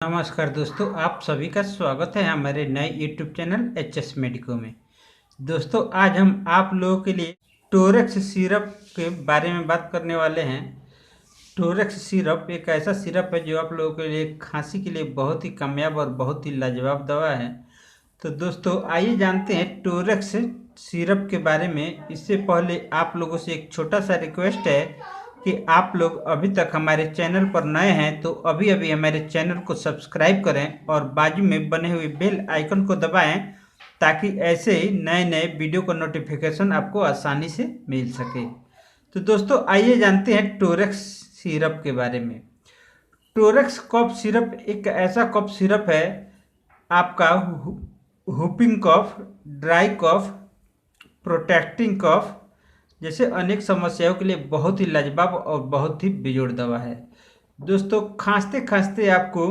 नमस्कार दोस्तों, आप सभी का स्वागत है हमारे नए YouTube चैनल एचएस मेडिको में। दोस्तों, आज हम आप लोगों के लिए टोरेक्स सिरप के बारे में बात करने वाले हैं। टोरेक्स सिरप एक ऐसा सिरप है जो आप लोगों के लिए खांसी के लिए बहुत ही कामयाब और बहुत ही लाजवाब दवा है। तो दोस्तों, आइए जानते हैं टोरेक्स सिरप के बारे में। इससे पहले आप लोगों से एक छोटा सा रिक्वेस्ट है कि आप लोग अभी तक हमारे चैनल पर नए हैं तो अभी अभी हमारे चैनल को सब्सक्राइब करें और बाजू में बने हुए बेल आइकन को दबाएं ताकि ऐसे ही नए नए वीडियो का नोटिफिकेशन आपको आसानी से मिल सके। तो दोस्तों, आइए जानते हैं टोरेक्स सिरप के बारे में। टोरेक्स कफ सिरप एक ऐसा कफ सिरप है, आपका whooping cough, dry cough, protecting cough जैसे अनेक समस्याओं के लिए बहुत ही लाजवाब और बहुत ही बेजोड़ दवा है। दोस्तों, खांसते खांसते आपको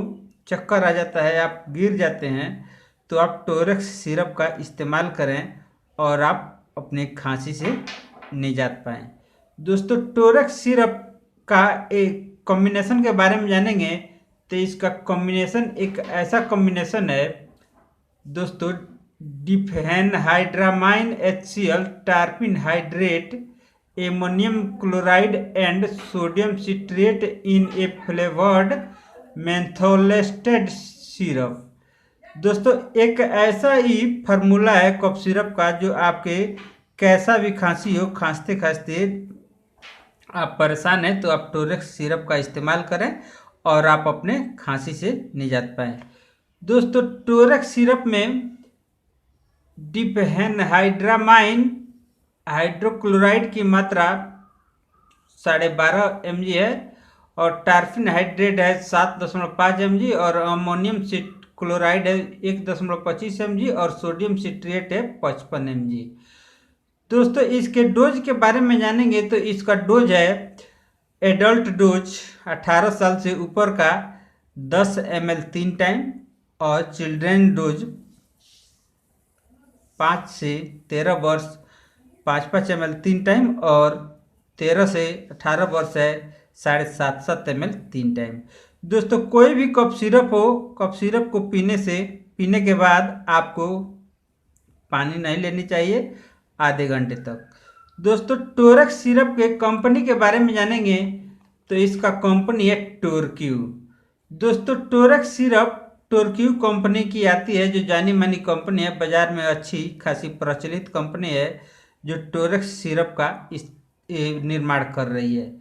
चक्कर आ जाता है, आप गिर जाते हैं, तो आप टोरेक्स सिरप का इस्तेमाल करें और आप अपने खांसी से निजात पाएँ। दोस्तों, टोरेक्स सिरप का एक कॉम्बिनेशन के बारे में जानेंगे तो इसका कॉम्बिनेशन एक ऐसा कॉम्बिनेशन है दोस्तों, diphenhydramine HCl, terpin hydrate, ammonium chloride and sodium citrate in a flavoured mentholated syrup. दोस्तों, एक ऐसा ही फार्मूला है कफ सिरप का जो आपके कैसा भी खांसी हो, खांसते खांसते आप परेशान हैं तो आप टोरेक्स सिरप का इस्तेमाल करें और आप अपने खांसी से निजात पाएँ। दोस्तों, टोरेक्स सिरप में डिफेनहाइड्रामाइन हाइड्रोक्लोराइड की मात्रा 12.5 mg है और टार्फिन हाइड्रेट है 7.5 mg और अमोनियम क्लोराइड है 1.25 mg और सोडियम सिट्रेट है 55 mg। दोस्तों, इसके डोज के बारे में जानेंगे तो इसका डोज है एडल्ट डोज 18 साल से ऊपर का 10 ml 3 टाइम और चिल्ड्रेन डोज 5 से 13 वर्ष 5 ml 3 टाइम और 13 से 18 वर्ष है 7.5 ml 3 टाइम। दोस्तों, कोई भी कफ सिरप हो, कफ सिरप को पीने के बाद आपको पानी नहीं लेनी चाहिए आधे घंटे तक। दोस्तों, टोरेक्स सिरप के कंपनी के बारे में जानेंगे तो इसका कंपनी है टोरक्यू। दोस्तों, टोरेक्स सिरप टोरक्यू कंपनी की आती है जो जानी मानी कंपनी है, बाजार में अच्छी खासी प्रचलित कंपनी है जो टोरेक्स सिरप का निर्माण कर रही है।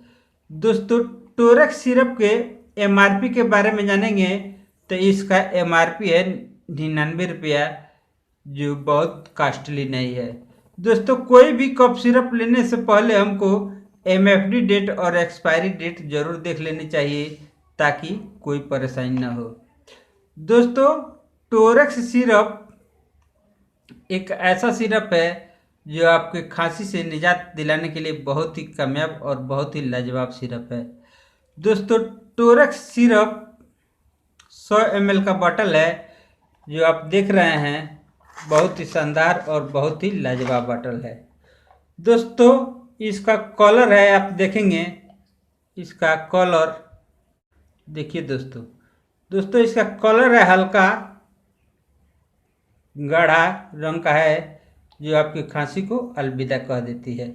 दोस्तों, टोरेक्स सिरप के MRP के बारे में जानेंगे तो इसका MRP है 99 रुपया, जो बहुत कॉस्टली नहीं है। दोस्तों, कोई भी कफ सिरप लेने से पहले हमको MFD डेट और एक्सपायरी डेट जरूर देख लेनी चाहिए ताकि कोई परेशानी ना हो। दोस्तों, टोरेक्स सिरप एक ऐसा सिरप है जो आपके खांसी से निजात दिलाने के लिए बहुत ही कामयाब और बहुत ही लाजवाब सिरप है। दोस्तों, टोरेक्स सिरप 100 ml का बॉटल है जो आप देख रहे हैं, बहुत ही शानदार और बहुत ही लाजवाब बॉटल है। दोस्तों, इसका कलर है, आप देखेंगे इसका कलर देखिए। दोस्तों, इसका कलर है हल्का गाढ़ा रंग का है जो आपकी खांसी को अलविदा कह देती है।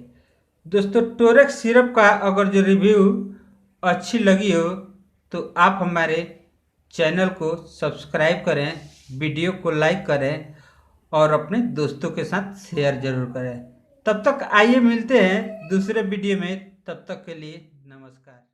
दोस्तों, टोरेक्स सिरप का अगर जो रिव्यू अच्छी लगी हो तो आप हमारे चैनल को सब्सक्राइब करें, वीडियो को लाइक करें और अपने दोस्तों के साथ शेयर जरूर करें। तब तक आइए मिलते हैं दूसरे वीडियो में, तब तक के लिए नमस्कार।